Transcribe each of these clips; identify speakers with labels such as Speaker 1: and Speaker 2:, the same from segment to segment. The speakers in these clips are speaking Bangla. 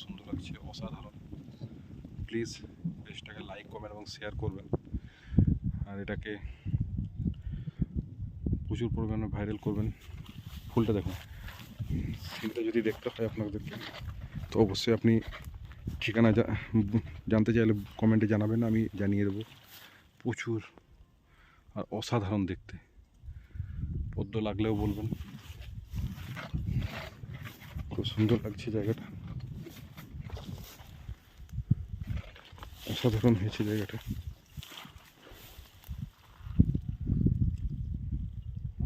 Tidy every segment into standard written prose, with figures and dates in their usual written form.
Speaker 1: সুন্দর লাগছে, অসাধারণ। প্লিজ পেজটাকে লাইক কমেন্ট এবং শেয়ার করবেন, আর এটাকে প্রচুর পরিমাণে ভাইরাল করবেন। ফুলটা দেখুন, সিনটা যদি দেখতে হয় আপনাদেরকে তো অবশ্যই আপনি ঠিকানা জানতে চাইলে কমেন্টে জানাবেন, আমি জানিয়ে দেবো। প্রচুর আর অসাধারণ দেখতে, পদ্ম লাগলেও বলবেন। খুব সুন্দর লাগছে জায়গাটা, অসাধারণ হয়েছে জায়গাটা,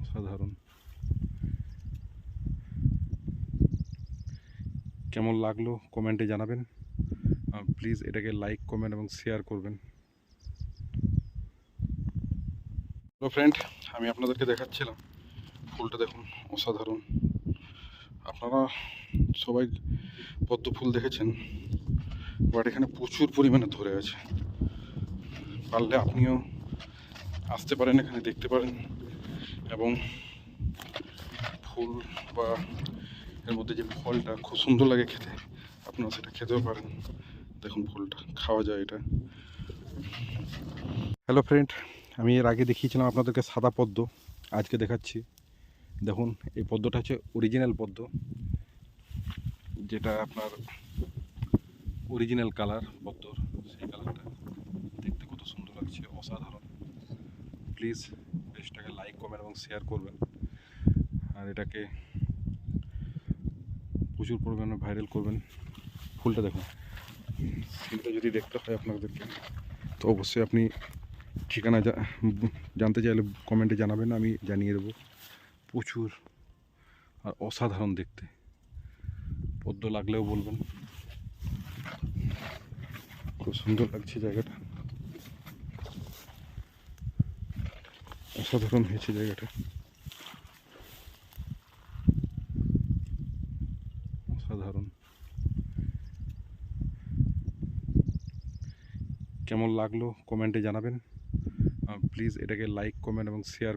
Speaker 1: অসাধারণ। কেমন লাগলো কমেন্টে জানাবেন, প্লিজ এটাকে লাইক কমেন্ট এবং শেয়ার করবেন। হ্যালো ফ্রেন্ড, আমি আপনাদেরকে দেখাচ্ছিলাম ফুলটা দেখুন, অসাধারণ। আপনারা সবাই পদ্ম ফুল দেখেছেন, বাট এখানে প্রচুর পরিমাণে ধরে আছে। পারলে আপনিও আসতে পারেন, এখানে দেখতে পারেন, এবং ফুল বা এর মধ্যে যে ফলটা খুব সুন্দর লাগে খেতে, আপনারা সেটা খেতেও পারেন। দেখুন ফুলটা খাওয়া যায় এটা। হ্যালো ফ্রেন্ড, আমি এর আগে দেখিয়েছিলাম আপনাদেরকে সাদা পদ্ম, আজকে দেখাচ্ছি। দেখুন এই পদ্মটা হচ্ছে অরিজিনাল পদ্ম, যেটা আপনার অরিজিনাল কালার পদ্মর, সেই কালারটা দেখতে কত সুন্দর লাগছে, অসাধারণ। প্লিজ পেজটাকে লাইক কমেন্ট এবং শেয়ার করবেন, আর এটাকে প্রচুর পরিমাণে ভাইরাল করবেন। ফুলটা দেখুন, সিনটা যদি দেখতে হয় আপনাদেরকে তো অবশ্যই আপনি ঠিকানা জানতে চাইলে কমেন্টে জানাবেন, আমি জানিয়ে দেবো। প্রচুর আর অসাধারণ দেখতে, পদ্ম লাগলেও বলবেন। খুব সুন্দর লাগছে জায়গাটা, অসাধারণ হয়েছে জায়গাটা, অসাধারণ। কেমন লাগলো কমেন্টে জানাবেন, প্লিজ এটাকে লাইক কমেন্ট এবং শেয়ার